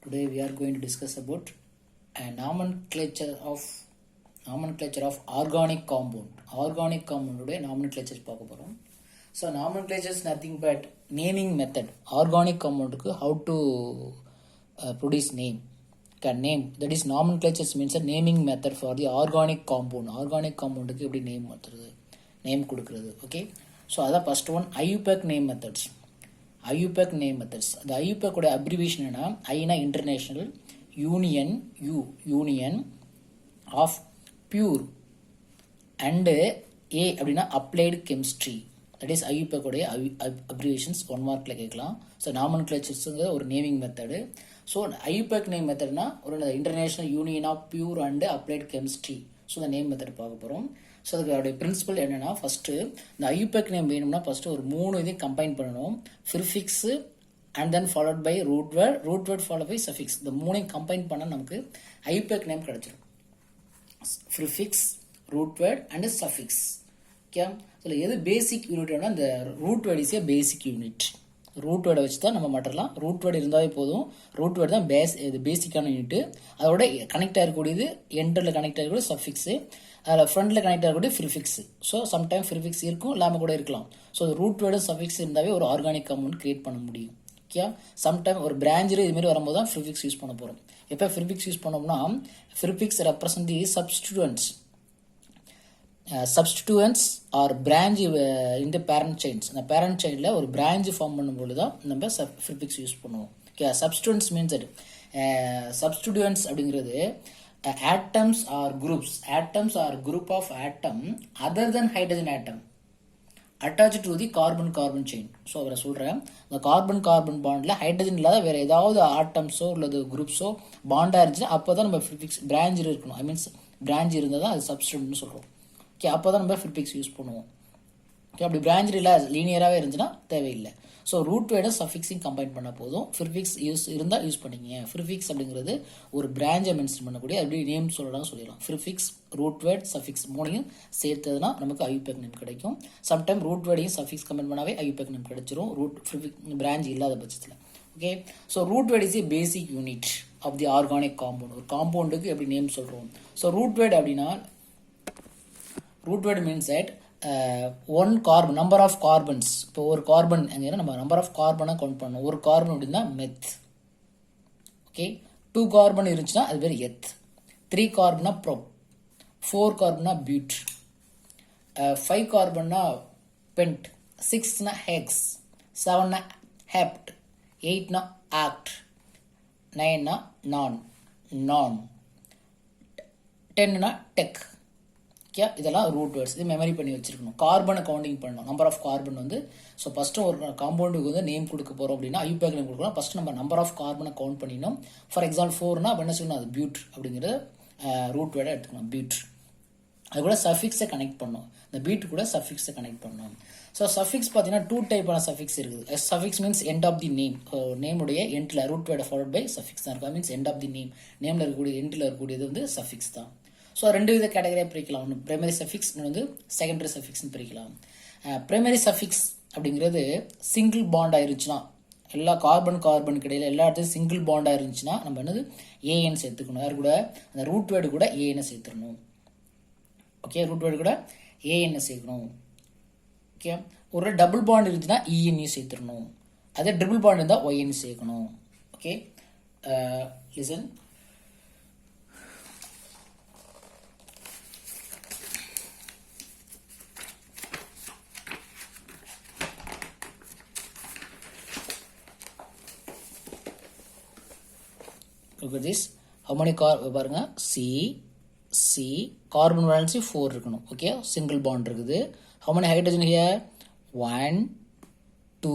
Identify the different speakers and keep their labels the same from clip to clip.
Speaker 1: Today we are going to discuss about a nomenclature of organic compound. Organic compound உடைய nomenclature பார்க்க போறோம். So nomenclature is nothing but naming method. Organic compound க்கு how to produce name. Name, that is nomenclature means a naming method for the organic compound. Organic compound க்கு எப்படி name மாத்துறது, name கொடுக்கிறது. Okay, so அதான் first one IUPAC name methods. IUPAC name methods. The IUPAC ஓட abbreviation என்ன? I na international, union of pure and A அப்படின்னா applied chemistry. That is IUPAC ஓட abbreviations 1 mark ல கேட்கலாம். So nomenclature ஒரு naming method. So IUPAC name method na ஒரு international union of pure and applied chemistry. So the name method பார்க்க போறோம். So அதுக்கு principal என்னென்னா ஃபஸ்ட்டு இந்த ஐயூபேக் நேம் வேணும்னா ஃபஸ்ட்டு ஒரு 3 இதையும் கம்பைன் பண்ணணும். Prefix and then followed by root word follow by suffix. இந்த 3ஐயும் கம்பைன் பண்ணால் நமக்கு ஐயூபேக் நேம் கிடச்சிடும். Prefix, root word and suffix. Okay, இதில் எது பேசிக் யூனிட்னா இந்த root word is a basic unit. Root வேர்டை வச்சு தான் நம்ம மாட்டலாம். ரூட் வேர்டு இருந்தாலே போதும். ரூட் வேர்டு தான் பேசிக்கான யூனிட்டு. அதோட கனெக்ட் ஆகக்கூடியது என்டரில் கனெக்ட் ஆகக்கூடிய சஃபிக்ஸு, அதில் ஃப்ரண்டில் கனெக்ட் ஆகக்கூடிய ப்ரிஃபிக்ஸு. ஸோ சம்டைம் ப்ரிஃபிக்ஸ் இருக்கும், இல்லாமல் கூட இருக்கலாம். ஸோ ரூட் வேர்டு சஃபிக்ஸ் இருந்தாவே ஒரு ஆர்கானிக் காம்பவுண்ட் கிரியேட் பண்ண முடியும். ஓகே, சம்டைம் ஒரு பிராஞ்சில் இதுமாரி வரும்போது தான் ப்ரிஃபிக்ஸ் யூஸ் பண்ண போகிறோம். எப்போ ப்ரிஃபிக்ஸ் யூஸ் பண்ணோம்னா prefix represent the substituents or branch in the parent chains. அந்த parent chainல ஒரு branch ஃபார்ம் பண்ணும்போது தான் நம்ம prefix யூஸ் பண்ணுவோம். Okay, substituents means that substituents அப்படிங்கிறது atoms or groups. Atoms are group of atom other than hydrogen atom attached to the carbon chain. So அவரை சொல்கிறேன், இந்த கார்பன் பாண்டில் ஹைட்ரஜன் இல்லாத வேறு ஏதாவது ஆட்டம்ஸோ அல்லது குரூப்ஸோ பாண்டாக இருந்துச்சுன்னா அப்போ தான் நம்ம ப்ரிஃபிக்ஸ் பிராஞ்சில் இருக்கணும். ஐ மீன்ஸ் பிராஞ்ச் இருந்தால் தான் அது சப்ஸ்டியூட்னு சொல்கிறோம். ஓகே, அப்போ தான் நம்ம ப்ரிஃபிக்ஸ் யூஸ் பண்ணுவோம். ஓகே, அப்படி பிராஞ்சில் இல்லை லீனியராகவே இருந்துச்சுன்னா தேவையில்லை. ஸோ ரூட் வேர்டை சஃபிக்ஸையும் கம்பைன் பண்ண போதும். ப்ரிஃபிக்ஸ் இருந்தால் யூஸ் பண்ணிக்கங்க. ப்ரிஃபிக்ஸ் அப்படிங்கிறது ஒரு பிராஞ்சை மென்ஷன் பண்ணக்கூடிய அப்படி நேம் சொல்லலாம் சொல்லிடலாம். ப்ரிஃபிக்ஸ், ரூட் வேர்ட், சஃபிக்ஸ் 3ஐயும் சேர்த்ததுன்னா நமக்கு ஐயூபேக் நேம் கிடைக்கும். சம்டைம் ரூட் வேர்டையும் சஃபிக்ஸ் கம்பைன் பண்ணாவே ஐயூபேக் நேம் கிடைச்சிரும், பிராஞ்ச் இல்லாத பட்சத்தில். Okay, so root word is a basic unit of the organic compound. ஒரு காம்பவுண்டுக்கு எப்படி நேம் சொல்கிறோம். ஸோ ரூட் வேர்ட் அப்படின்னா root word means that one carbon, number of carbons. இப்போ ஒரு கார்பன் எங்கன்னா நம்ம நம்பர் ஆஃப் கார்பனாக கவுண்ட் பண்ணணும். ஒரு கார்பன் அப்படின்னா மெத். ஓகே, 2 கார்பன் இருந்துச்சுன்னா அது பேர் எத். 3 கார்பனா ப்ரோப், 4 கார்பனா பியூட், 5 கார்பன்னா பென்ட், 6னா ஹெக்ஸ், 7னா ஹெப்ட், 8னா ஆக்ட், 9னா நான், 10னா டெக். ஓகே, இதெல்லாம் ரூட் வேர்ட்ஸ். இது மெமரி பண்ணி வச்சிருக்கணும். கார்பனை கவுண்டிங் பண்ணணும். நம்பர் ஆஃப் கார்பன் வந்து ஸோ ஃபஸ்ட்டு ஒரு காம்பவுண்டுக்கு வந்து நேம் கொடுக்க போகிறோம் அப்படின்னா ஐயூபேக் நேம் கொடுக்கலாம். ஃபஸ்ட்டு நம்ம நம்பர் ஆஃப் கார்பனை கவுண்ட் பண்ணிடணும். ஃபார் எக்ஸாம்பிள் 4னா என்ன சொல்லணும், அது பியூட் அப்படிங்கிற ரூட் வேர்டை எடுத்துக்கணும். பியூட் அது கூட சஃபிக்ஸை கனெக்ட் பண்ணணும். இந்த பீட் கூட சஃபிக்ஸை கனெக்ட் பண்ணணும். ஸோ சஃபிக்ஸ் பார்த்தீங்கன்னா 2 டைப்பான சஃபிக்ஸ் இருக்குது. Suffix means end of the name. நேமுடைய எண்டில் ரூட் வேர்டை ஃபாலோட் பை சஃபிக்ஸ் தான் இருக்கும். Means end of the name, நேமில் இருக்கக்கூடிய எண்டில் இருக்கக்கூடியது வந்து சஃபிக்ஸ் தான். ஸோ 2 வித கேட்டகரியாக பிரிக்கலாம். ஒன்று பிரைமரி சஃபிக்ஸ், இன்னொன்று வந்து செகண்டரி சஃபிக்ஸ்னு பிரிக்கலாம். பிரைமரி சஃபிக்ஸ் அப்படிங்கிறது சிங்கிள் பாண்ட் ஆயிருந்துச்சுன்னா, எல்லா கார்பன் கிடையில எல்லா இடத்துலையும் சிங்கிள் பாண்ட் ஆயிருந்துச்சுன்னா நம்ம என்னது ஏஎன் சேர்த்துக்கணும். யார் கூட, அந்த ரூட் வேர்டு கூட ஏஎன்னை சேர்த்துக்கணும். ஓகே, ரூட் வேர்டு கூட ஏஎன்னை சேர்க்கணும். ஓகே, ஒரு டபுள் பாண்ட் இருந்துச்சுன்னா இஎன்இ சேர்த்துடணும். அதே ட்ரிபிள் பாண்ட் இருந்தால் ஒய்என் சேர்க்கணும். Okay, listen. Look at this. How many பாருங்க, C கார்பன் வேலன்சி 4 இருக்கணும். ஓகே, சிங்கிள் பாண்ட் இருக்குது. How many hydrogen here? 1 2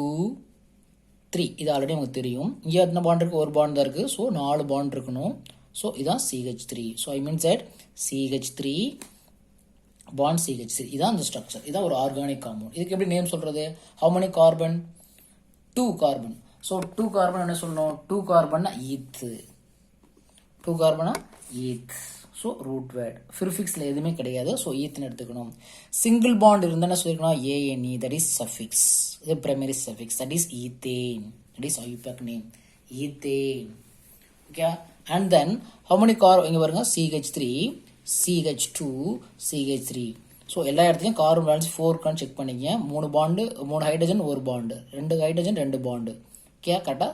Speaker 1: 3. இது ஆல்ரெடி நமக்கு தெரியும். இங்கே எத்தனை பாண்ட் இருக்குது, ஒரு பாண்ட் தான் இருக்குது. ஸோ 4 பாண்ட் இருக்கணும். ஸோ இதான் CH3. So I means that CH3 bond CH3. இதான் அந்த ஸ்ட்ரக்சர். இதான் ஒரு ஆர்கானிக் காம்பவுண்ட். இதுக்கு எப்படி நேம் சொல்கிறது? How many carbon? 2 carbon. So 2 carbon என்ன சொல்லணும்? 2 கார்பன்னா ஈத்து. 2 கார்பனா ஈத். So root word. ப்ரிஃபிக்ஸில் எதுவுமே கிடையாது. ஸோ ஈத்துன்னு எடுத்துக்கணும். சிங்கிள் பாண்ட் இருந்தால் சொல்லிருக்கணும் ஏஎன்இ, தட் இஸ் சஃபிக்ஸ். இது primary suffix, that is ethane. That is IUPAC name ethane. Okay. And then how many இங்கே பாருங்க CH3 CH2 CH3. ஸோ எல்லா இடத்துலையும் கார்பன் பேலன்ஸ் 4 இருக்கான்னு செக் பண்ணிக்கங்க. 3 bond 3 hydrogen 1 bond 2 hydrogen 2 bond. Okay, கரெக்டாக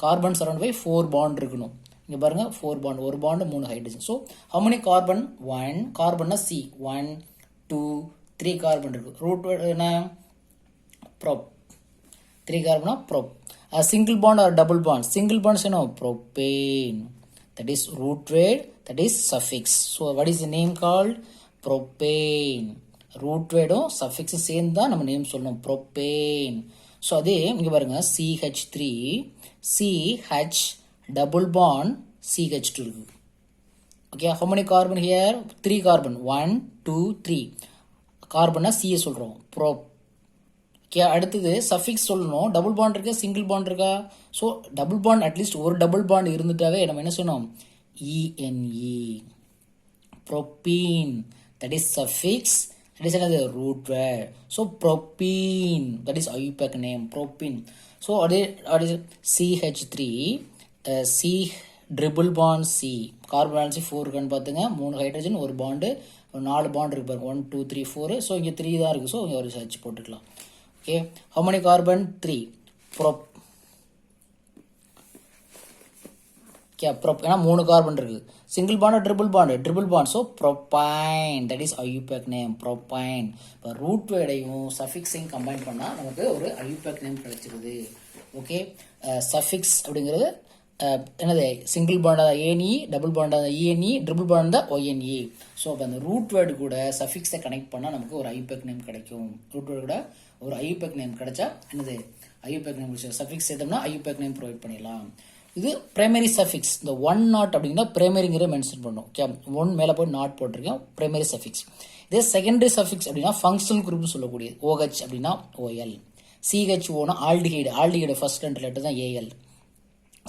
Speaker 1: carbon surround by 4 bond இருக்கணும். இங்கே பாருங்க 4 bond 1 bond 3 hydrogen. So how many carbon 1 கார்பன்னா C 1 2 3 கார்பன் இருக்கு. ரூட் என்ன ப்ரோப் 3 கார்பனா prop. Single bond or double bond single bonds என்ன propane. That is root word, that is suffix. So what is the name called? Propane. Root word suffix சேர்ந்து தான் நம்ம name சொல்லணும் propane. So அதே இங்கே பாருங்க CH3 CH double bond CH2 இருக்கு. Okay, how many carbon here? 3 carbon 1 2 3 கார்பன்னா C சொல்கிறோம் prop. ஓகே, அடுத்தது சஃபிக்ஸ் சொல்லணும். டபுள் பாண்ட் இருக்கா சிங்கிள் பாண்ட் இருக்கா? ஸோ டபுள் பாண்ட் அட்லீஸ்ட் ஒரு டபுள் பாண்ட் இருந்துட்டாவே நம்ம என்ன சொல்லணும் ENE propene. That is suffix. That is என்னது root word. So propene that is IUPAC name propene. So அதே CH3 C triple bond C carbon balance 4 இருக்கான்னு பார்த்துங்க. 3 ஹைட்ரஜன் 1 பாண்டு 4 பாண்ட் இருக்கு பாருங்க 1 2 3 4. ஸோ இங்கே 3 தான் இருக்குது. ஸோ இங்கே ஒரு சர்ச் போட்டுக்கலாம். Okay, how many carbon? 3. Prop. Okay, prop. ஏன்னா 3 கார்பன் இருக்கு. Single bond triple bond. So propyne. That is IUPAC name propyne. இப்போ ரூட் வேர்டையும் சஃபிக்ஸையும் கம்பைன் பண்ணால் நமக்கு ஒரு ஐயூபேக் நேம் கிடைச்சிருது. ஓகே, சஃபிக்ஸ் அப்படிங்கிறது என்னது சிங்கிள் பாண்டாக ஏஎன்இ டபுள் பாண்டாக இஎன்இ ட்ரிபிள் பாண்டாக ONE. ஸோ அப்போ அந்த ரூட் வேர்டு கூட சஃபிக்ஸை கனெக்ட் பண்ணால் நமக்கு ஒரு ஐயூபேக் நேம் கிடைக்கும். ரூட் வேர்டு கூட ஒரு ஐயூபேக் நேம் கிடைச்சா என்னது ஐயூபேக் நேம் சஃபிக்ஸ் சேர்த்தோம்னா ஐயூபேக் நேம் ப்ரொவைட் பண்ணிடலாம். இது பிரைமரி சஃபிக்ஸ். இந்த 1 நாட் அப்படின்னா பிரைமரிங்கிற மென்ஷன் பண்ணும். ஓகே, 1 மேலே போய் நாட் போட்டிருக்கேன் பிரைமரி சஃபிக்ஸ். இதே செகண்டரி சஃபிக்ஸ் அப்படின்னா ஃபங்க்ஷனல் குரூப்னு சொல்லக்கூடியது. OH அப்படின்னா OL. CHOனா ஆல்டிஹைடு ஃபர்ஸ்ட் 2 லெட்டர் தான் AL.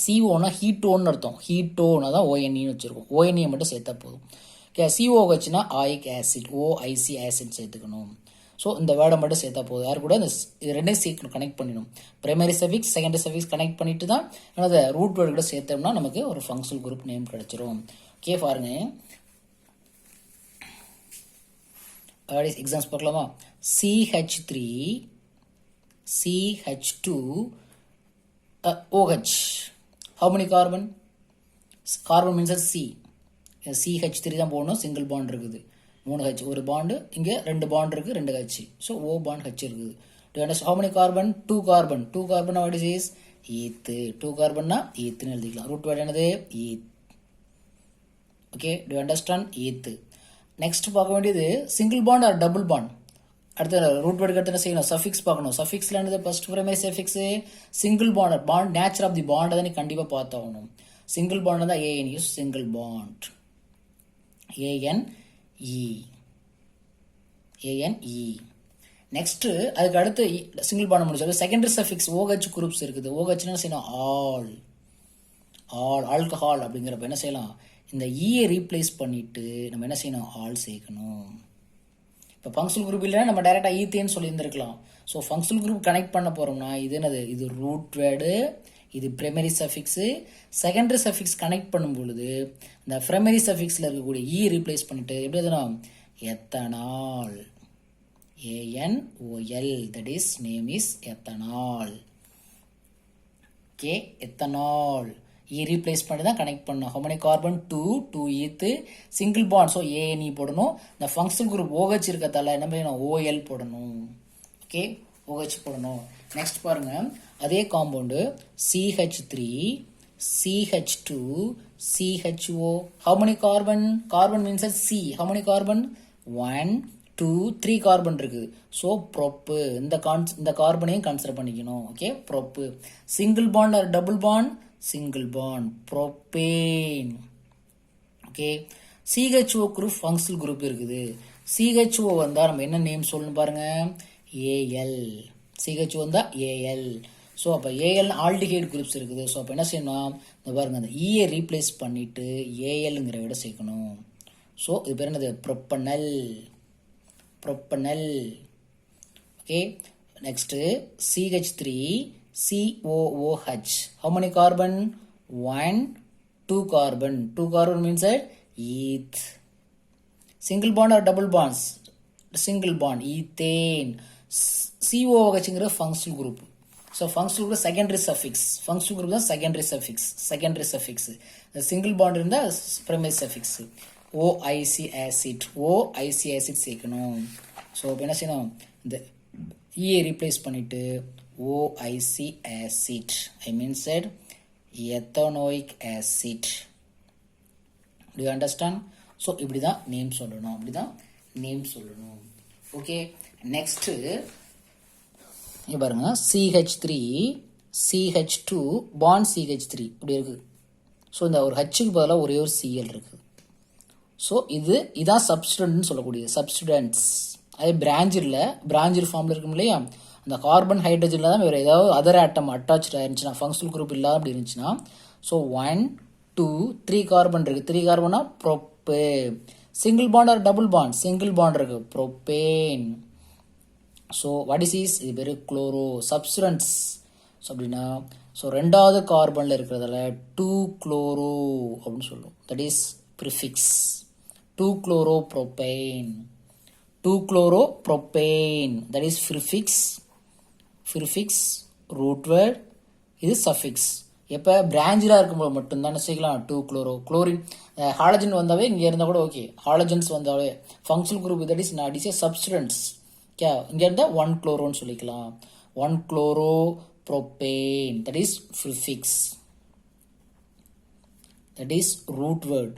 Speaker 1: CO ஹீட்டோன்னு அர்த்தம். ஹீட்டோனா தான் ONE வச்சிருக்கோம். ONE மட்டும் சேர்த்தா போதும். ஓகே, COHனா ஆயிக் ஆசிட் OIC ஆசிட் சேர்த்துக்கணும். ஸோ இந்த வேர்டை மட்டும் சேர்த்தா போதும். யார் கூட இந்த ரெண்டையும் சேர்க்கணும் கனெக்ட் பண்ணிடணும். Primary suffix secondary suffix connect பண்ணிட்டு தான் என்னது ரூட் வேர்டு கூட சேர்த்தோம்னா நமக்கு ஒரு ஃபங்க்ஷனல் குரூப் நேம் கிடைச்சிரும். ஓகே, பாருங்க எக்ஸாம்ஸ் பார்க்கலாமா? CH3 CH2 OH. How many carbon? Carbon means C. CH3 தான் போடணும். சிங்கிள் பாண்ட் இருக்குது 3 H ஒரு பாண்டு. இங்கே 2 பாண்ட் இருக்குது 2 H. So O bond H இருக்குது. Do you understand? How many carbon? 2 carbon. 2 carbon what is ஈத்து. 2 carbon ஈத்துன்னு எழுதிக்கலாம். Root word என்னது eth. Okay, do you understand? Eth. Next பார்க்க வேண்டியது single bond or double bond. அடுத்த root வேர்டுக்கு அடுத்து என்ன செய்யணும் சஃபிக்ஸ் பார்க்கணும். சஃபிக்ஸில் என்னது first primary suffix single bond nature of the பாண்டை தான் நீ கண்டிப்பாக பார்த்தாகணும். சிங்கிள் பாண்ட் தான் AN use single bond ANE. Next அதுக்கு அடுத்து சிங்கிள் பாண்ட் முடிச்சாலும் செகண்டரி சஃபிக்ஸ் OH குரூப்ஸ் இருக்குது. OH என்ன செய்யணும் ஆல்கஹால் அப்படிங்கிறப்ப என்ன செய்யலாம் இந்த ஈயை ரீப்ளேஸ் பண்ணிட்டு நம்ம என்ன செய்யணும் ஆல் சேர்க்கணும். இப்போ ஃபங்க்ஷனல் குரூப் இல்லைன்னா நம்ம டைரெக்டாக ஈத்தேன்னு சொல்லியிருந்துருக்கலாம். ஸோ ஃபங்க்ஷனல் குரூப் கனெக்ட் பண்ண போகிறோம்னா இது என்னது இது ரூட் வேர்டு, இது primary suffix. Secondary suffix connect பண்ணும் பொழுது இந்த பிரைமரி சஃபிக்ஸில் இருக்கக்கூடிய ஈ ரீப்ளேஸ் பண்ணிட்டு எப்படி எதுனா ethanol ANOL. That is name is ethanol. Okay, ethanol E replace பண்ணி தான் கனெக்ட் பண்ணணும். how many carbon 2 ஈத்து சிங்கிள் பாண்ட். ஸோ ANE போடணும். இந்த ஃபங்க்ஷனல் குரூப் OH இருக்கத்தால என்ன பண்ணணும் OL போடணும். ஓகே, OH போடணும். நெக்ஸ்ட் பாருங்க அதே compound CH3 CH2 CHO. how many carbon? Carbon means C. how many carbon? 1 2 3 carbon இருக்குது. ஸோ ப்ரோப்பு இந்த கார்பனையும் கன்சிடர் பண்ணிக்கணும். Okay, prop. Single bond or double bond single bond propane. Okay, CHO group functional group இருக்குது. CHO வந்தால் நம்ம என்ன name சொல்லணும் பாருங்க AL. CHO வந்தால் AL. ஸோ அப்போ AL ஆல்டிஹைடு குரூப்ஸ் இருக்குது. ஸோ அப்போ என்ன செய்யணும் இந்த பாருங்க அந்த ஈயை ரீப்ளேஸ் பண்ணிட்டு ALங்கிற விட சேர்க்கணும். ஸோ இது பேர் என்னது propanal. Okay, next CH3 COOH. how many carbon? 1 2 carbon. 2 carbon means that eth. Single bond or double bonds? Single bond, ethane. CO வச்சுங்கிற functional group. So functional group secondary suffix. Functional group தான் secondary suffix. Secondary suffix. The single bond இருந்தா primary suffix. OIC acid. OIC acid சேர்க்கணும். So இப்போ என்ன செய்யணும்? இந்த E replace பண்ணிட்டு OIC acid. I mean said ethanoic acid. Do you understand? So இப்படி தான் நேம் சொல்லணும். இப்படி தான் நேம் சொல்லணும். ஓகே, நெக்ஸ்ட் இங்க பாருங்க, CH3 CH2 பாண்ட் CH3 இப்படி இருக்கு. ஸோ இந்த ஒரு ஹச்சுக்கு பதிலாக ஒரே ஒரு Cl இருக்கு. ஸோ இதான் சப்ஸ்டிடன்ட்னு சொல்லக்கூடிய சப்ஸ்டிடன்ட்ஸ். அதே பிராஞ்சில் ஃபார்மில் இருக்கும் இல்லையா, அந்த கார்பன் ஹைட்ரஜனில் தான் வேறு ஏதாவது அதர் ஆட்டம் அட்டாச் ஆயிருந்துச்சுன்னா, ஃபங்க்ஷனல் குரூப் இல்லாத அப்படி இருந்துச்சுன்னா, ஸோ 1 2 3 கார்பன் இருக்குது. 3 கார்பனா ப்ரோப்பே. Single bond or double bond? Single bond இருக்கு, ப்ரோப்பேன். ஸோ வாட் இஸ் இது பேர் குளோரோ சப்ஸ்டன்ஸ். ஸோ அப்படின்னா ஸோ ரெண்டாவது கார்பனில் இருக்கிறதால 2 குளோரோ அப்படின்னு சொல்லுவோம். That is prefix. 2 chloro propane. 2 chloro propane, that is prefix root word. இது சஃபிக்ஸ். எப்போ பிராஞ்சிலாக இருக்கும்போது மட்டும்தான் செய்யலாம் 2 குளோரோ. குளோரின் ஹாலஜன் வந்தாவே இங்கே இருந்தால் கூட ஓகே. ஹாலஜன்ஸ் வந்தாவே functional group that is not is a substituents. Okay, இங்கே இருந்தால் 1 குளோரோன்னு சொல்லிக்கலாம். 1 chloro propane, that is prefix. That is root word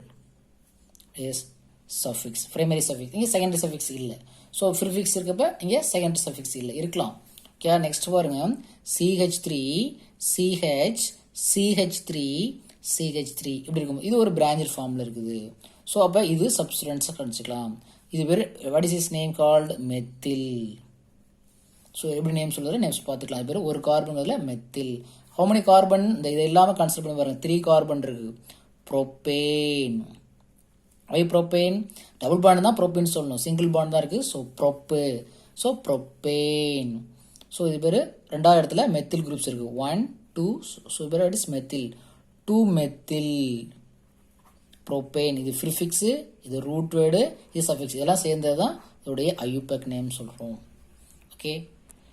Speaker 1: is suffix. Primary suffix. இங்கே செகண்டரி சஃபிக்ஸ் இல்லை. ஸோ ப்ரிஃபிக்ஸ் இருக்கப்ப இங்கே செகண்டரி சஃபிக்ஸ் இல்லை, இருக்கலாம். ஓகே, நெக்ஸ்ட் பாருங்க, CH3 CH3 இப்படி இருக்கும். இது ஒரு பிராஞ்சர் ஃபார்மில் இருக்குது. ஸோ அப்போ இது சப்ஸ்டிடன்ஸாக கணிச்சிக்கலாம். இது பேர் what is is name called methyl. So எப்படி நேம் சொல்லுறது நேம்ஸ் பார்த்துக்கலாம். இது பேர் ஒரு கார்பன் அதில் மெத்தில். How many carbon? இந்த இதை இல்லாமல் கன்சிடர் பண்ணி பாருங்க. 3 கார்பன் இருக்குது. ப்ரோப்பேன். ப்ரோப்பேன் டபுள் பாண்ட் தான் ப்ரோப்பேன் சொல்லணும். சிங்கிள் பாண்ட் தான் இருக்குது. So propane. ஸோ இது பேர் ரெண்டாவது இடத்துல மெத்தில் குரூப்ஸ் இருக்குது. 1 2. ஸோ பேர் it is methyl. 2 methyl propane. இது ப்ரிஃபிக்ஸு, இது ரூட் வேர்டு, இது சஃபிக்ஸ். இதெல்லாம் சேர்ந்தது தான் இதோடைய ஐயூபேக் நேம் சொல்கிறோம். ஓகே.